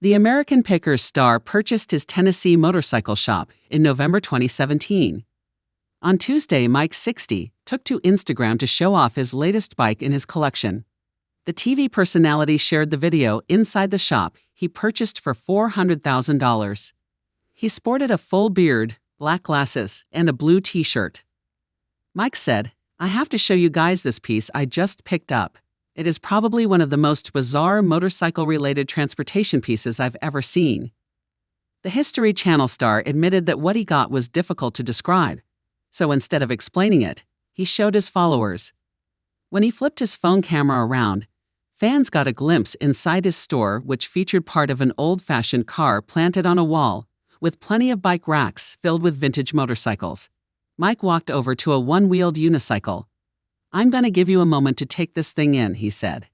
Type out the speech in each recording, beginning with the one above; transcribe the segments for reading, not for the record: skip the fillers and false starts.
The American Pickers star purchased his Tennessee motorcycle shop in November 2017. On Tuesday, Mike, 60, took to Instagram to show off his latest bike in his collection. The TV personality shared the video inside the shop he purchased for $400,000. He sported a full beard, black glasses, and a blue t-shirt. Mike said, "I have to show you guys this piece I just picked up. It is probably one of the most bizarre motorcycle-related transportation pieces I've ever seen." The History Channel star admitted that what he got was difficult to describe, so instead of explaining it, he showed his followers. When he flipped his phone camera around, fans got a glimpse inside his store, which featured part of an old-fashioned car planted on a wall, with plenty of bike racks filled with vintage motorcycles. Mike walked over to a one-wheeled unicycle. "I'm gonna give you a moment to take this thing in," he said.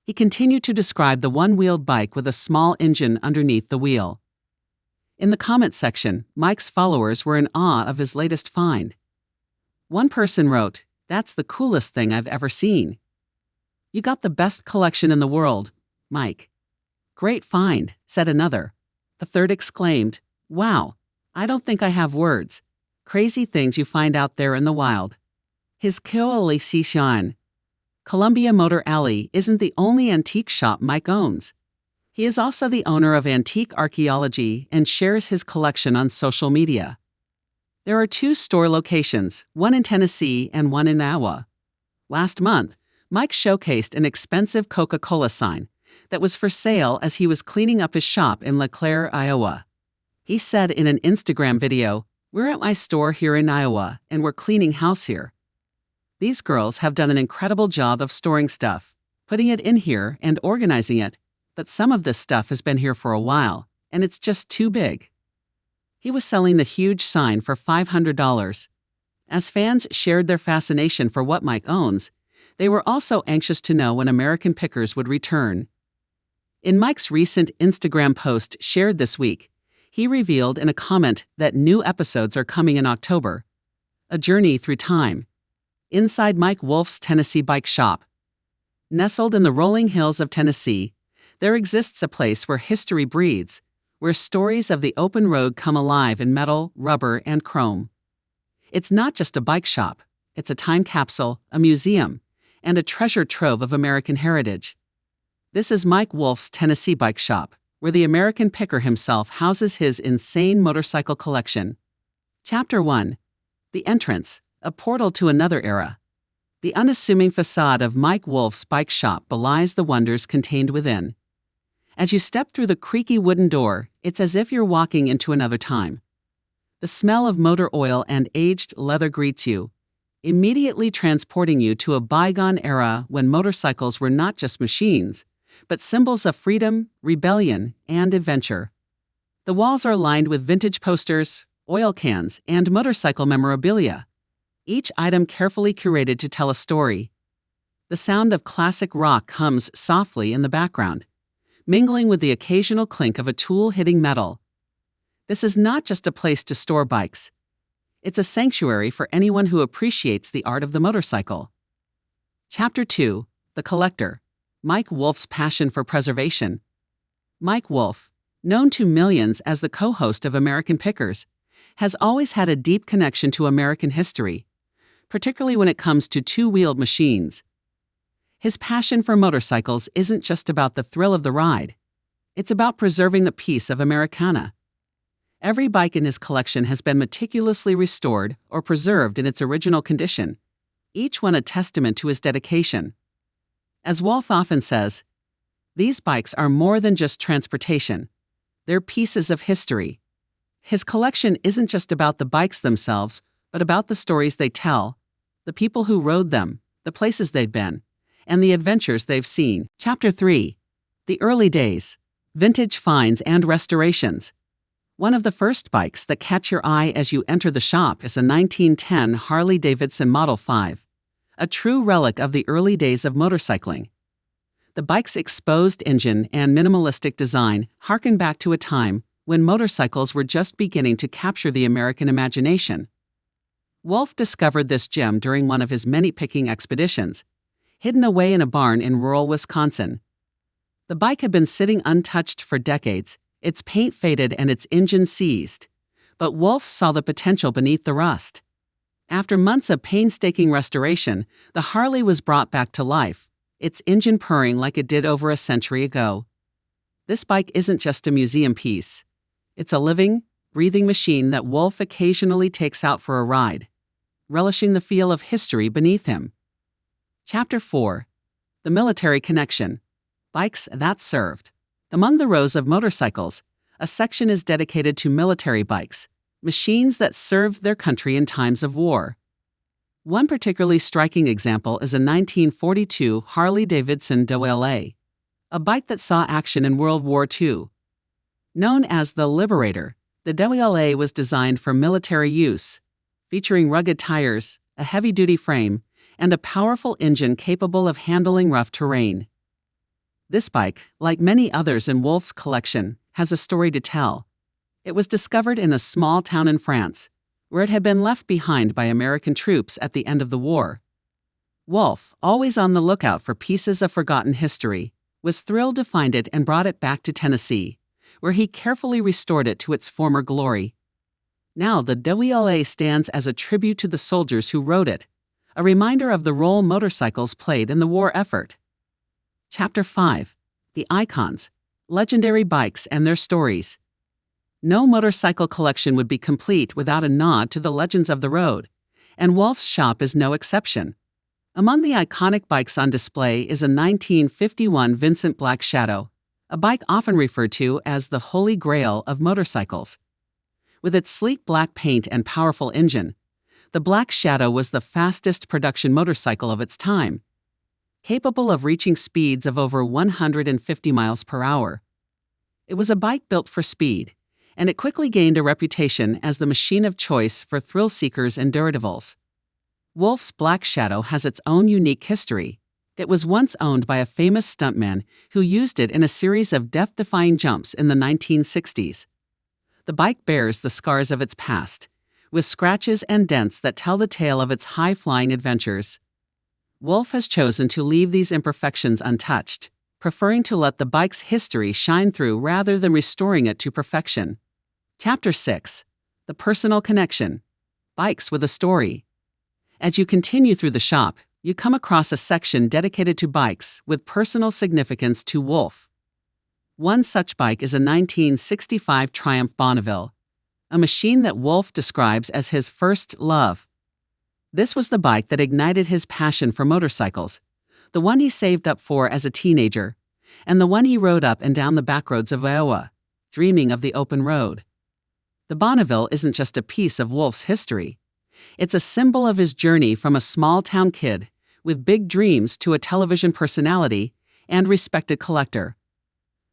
He continued to describe the one-wheeled bike with a small engine underneath the wheel. In the comment section, Mike's followers were in awe of his latest find. One person wrote, "That's the coolest thing I've ever seen." "You got the best collection in the world, Mike." "Great find," said another. The third exclaimed, "Wow, I don't think I have words. Crazy things you find out there in the wild." His Coalition Columbia Motor Alley isn't the only antique shop Mike owns. He is also the owner of Antique Archaeology and shares his collection on social media. There are 2 store locations, one in Tennessee and one in Iowa. Last month, Mike showcased an expensive Coca-Cola sign that was for sale as he was cleaning up his shop in LeClaire, Iowa. He said in an Instagram video, "We're at my store here in Iowa and we're cleaning house here. These girls have done an incredible job of storing stuff, putting it in here and organizing it, but some of this stuff has been here for a while, and it's just too big." He was selling the huge sign for $500. As fans shared their fascination for what Mike owns, they were also anxious to know when American Pickers would return. In Mike's recent Instagram post shared this week, he revealed in a comment that new episodes are coming in October. A Journey Through Time. Inside Mike Wolfe's Tennessee bike shop. Nestled in the rolling hills of Tennessee, there exists a place where history breathes, where stories of the open road come alive in metal, rubber, and chrome. It's not just a bike shop, it's a time capsule, a museum, and a treasure trove of American heritage. This is Mike Wolfe's Tennessee bike shop, where the American Picker himself houses his insane motorcycle collection. Chapter 1. The Entrance, a portal to another era. The unassuming facade of Mike Wolfe's bike shop belies the wonders contained within. As you step through the creaky wooden door, it's as if you're walking into another time. The smell of motor oil and aged leather greets you, immediately transporting you to a bygone era when motorcycles were not just machines, but symbols of freedom, rebellion, and adventure. The walls are lined with vintage posters, oil cans, and motorcycle memorabilia, each item carefully curated to tell a story. The sound of classic rock hums softly in the background, mingling with the occasional clink of a tool hitting metal. This is not just a place to store bikes. It's a sanctuary for anyone who appreciates the art of the motorcycle. Chapter 2. The Collector. Mike Wolfe's Passion for Preservation. Mike Wolfe, known to millions as the co-host of American Pickers, has always had a deep connection to American history, particularly when it comes to two-wheeled machines. His passion for motorcycles isn't just about the thrill of the ride. It's about preserving the peace of Americana. Every bike in his collection has been meticulously restored or preserved in its original condition, each one a testament to his dedication. As Wolfe often says, these bikes are more than just transportation. They're pieces of history. His collection isn't just about the bikes themselves, but about the stories they tell, the people who rode them, the places they've been, and the adventures they've seen. Chapter 3. The Early Days. Vintage Finds and Restorations. One of the first bikes that catch your eye as you enter the shop is a 1910 Harley-Davidson Model 5, a true relic of the early days of motorcycling. The bike's exposed engine and minimalistic design harken back to a time when motorcycles were just beginning to capture the American imagination. Wolfe discovered this gem during one of his many picking expeditions, hidden away in a barn in rural Wisconsin. The bike had been sitting untouched for decades, its paint faded and its engine seized. But Wolfe saw the potential beneath the rust. After months of painstaking restoration, the Harley was brought back to life, its engine purring like it did over a century ago. This bike isn't just a museum piece. It's a living, breathing machine that Wolfe occasionally takes out for a ride, relishing the feel of history beneath him. Chapter 4. The Military Connection. Bikes that served. Among the rows of motorcycles, a section is dedicated to military bikes, machines that served their country in times of war. One particularly striking example is a 1942 Harley-Davidson DeWLA, a bike that saw action in World War II. Known as the Liberator, the DeWLA was designed for military use, featuring rugged tires, a heavy-duty frame, and a powerful engine capable of handling rough terrain. This bike, like many others in Wolfe's collection, has a story to tell. It was discovered in a small town in France, where it had been left behind by American troops at the end of the war. Wolfe, always on the lookout for pieces of forgotten history, was thrilled to find it and brought it back to Tennessee, where he carefully restored it to its former glory. Now the DeWLA stands as a tribute to the soldiers who rode it, a reminder of the role motorcycles played in the war effort. Chapter 5. The Icons. Legendary bikes and their stories. No motorcycle collection would be complete without a nod to the legends of the road, and Wolfe's shop is no exception. Among the iconic bikes on display is a 1951 Vincent Black Shadow, a bike often referred to as the Holy Grail of motorcycles. With its sleek black paint and powerful engine, the Black Shadow was the fastest production motorcycle of its time, capable of reaching speeds of over 150 miles per hour. It was a bike built for speed, and it quickly gained a reputation as the machine of choice for thrill seekers and daredevils. Wolfe's Black Shadow has its own unique history. It was once owned by a famous stuntman who used it in a series of death-defying jumps in the 1960s. The bike bears the scars of its past, with scratches and dents that tell the tale of its high-flying adventures. Wolfe has chosen to leave these imperfections untouched, preferring to let the bike's history shine through rather than restoring it to perfection. Chapter 6. The Personal Connection. Bikes with a Story. As you continue through the shop, you come across a section dedicated to bikes with personal significance to Wolfe. One such bike is a 1965 Triumph Bonneville, a machine that Wolfe describes as his first love. This was the bike that ignited his passion for motorcycles, the one he saved up for as a teenager, and the one he rode up and down the backroads of Iowa, dreaming of the open road. The Bonneville isn't just a piece of Wolfe's history. It's a symbol of his journey from a small-town kid with big dreams to a television personality and respected collector.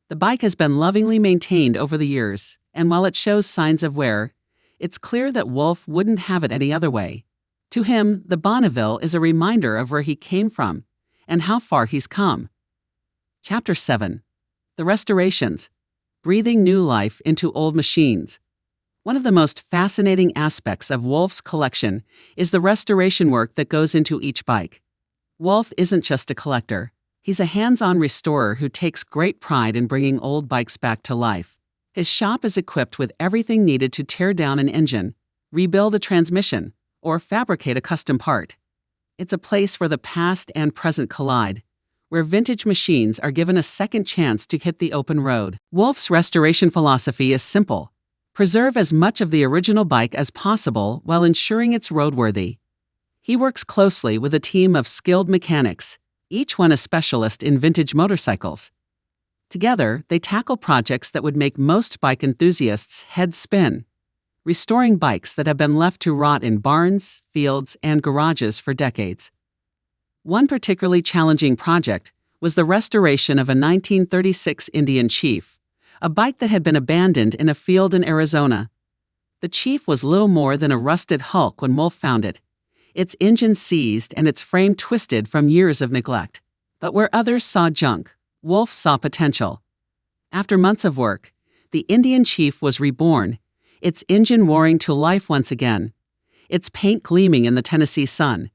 The bike has been lovingly maintained over the years, and while it shows signs of wear, it's clear that Wolfe wouldn't have it any other way. To him, the Bonneville is a reminder of where he came from and how far he's come. Chapter 7. The Restorations. Breathing new life into old machines. One of the most fascinating aspects of Wolfe's collection is the restoration work that goes into each bike. Wolfe isn't just a collector. He's a hands-on restorer who takes great pride in bringing old bikes back to life. His shop is equipped with everything needed to tear down an engine, rebuild a transmission, or fabricate a custom part. It's a place where the past and present collide, where vintage machines are given a second chance to hit the open road. Wolfe's restoration philosophy is simple. Preserve as much of the original bike as possible while ensuring it's roadworthy. He works closely with a team of skilled mechanics, each one a specialist in vintage motorcycles. Together, they tackle projects that would make most bike enthusiasts' heads spin, restoring bikes that have been left to rot in barns, fields, and garages for decades. One particularly challenging project was the restoration of a 1936 Indian Chief, a bike that had been abandoned in a field in Arizona. The Chief was little more than a rusted hulk when Wolfe found it, its engine seized and its frame twisted from years of neglect. But where others saw junk, Wolfe saw potential. After months of work, the Indian Chief was reborn, its engine roaring to life once again, its paint gleaming in the Tennessee sun.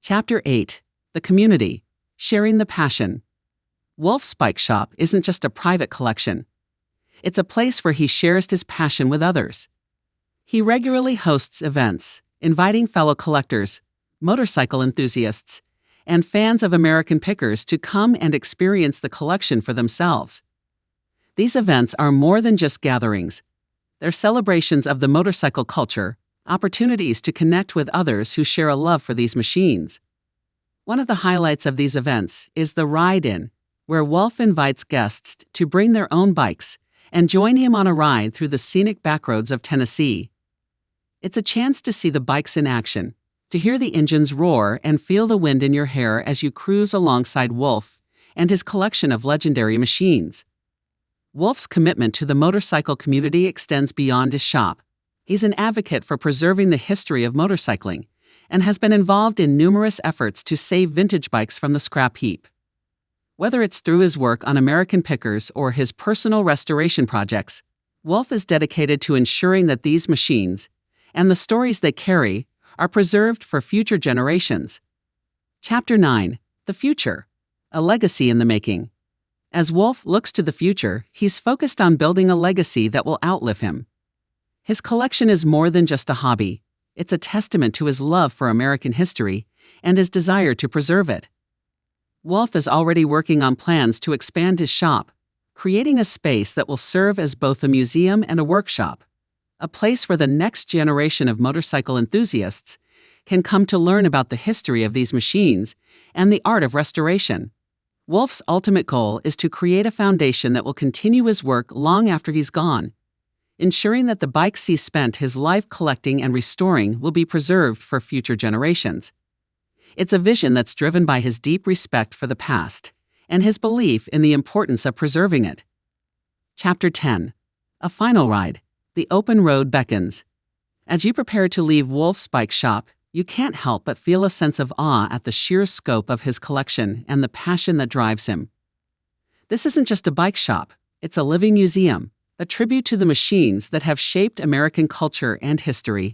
Chapter 8. The Community. Sharing the Passion. Wolfe's bike shop isn't just a private collection. It's a place where he shares his passion with others. He regularly hosts events, inviting fellow collectors, motorcycle enthusiasts, and fans of American pickers to come and experience the collection for themselves. These events are more than just gatherings. They're celebrations of the motorcycle culture, opportunities to connect with others who share a love for these machines. One of the highlights of these events is the Ride-In, where Wolfe invites guests to bring their own bikes and join him on a ride through the scenic backroads of Tennessee. It's a chance to see the bikes in action, to hear the engines roar and feel the wind in your hair as you cruise alongside Wolfe and his collection of legendary machines. Wolfe's commitment to the motorcycle community extends beyond his shop. He's an advocate for preserving the history of motorcycling and has been involved in numerous efforts to save vintage bikes from the scrap heap. Whether it's through his work on American pickers or his personal restoration projects, Wolfe is dedicated to ensuring that these machines, and the stories they carry, are preserved for future generations. Chapter 9. The Future. A Legacy in the Making. As Wolfe looks to the future, he's focused on building a legacy that will outlive him. His collection is more than just a hobby. It's a testament to his love for American history and his desire to preserve it. Wolfe is already working on plans to expand his shop, creating a space that will serve as both a museum and a workshop, a place where the next generation of motorcycle enthusiasts can come to learn about the history of these machines and the art of restoration. Wolfe's ultimate goal is to create a foundation that will continue his work long after he's gone, ensuring that the bikes he spent his life collecting and restoring will be preserved for future generations. It's a vision that's driven by his deep respect for the past and his belief in the importance of preserving it. Chapter 10. A Final Ride. The Open Road Beckons. As you prepare to leave Wolfe's bike shop, you can't help but feel a sense of awe at the sheer scope of his collection and the passion that drives him. This isn't just a bike shop, it's a living museum, a tribute to the machines that have shaped American culture and history.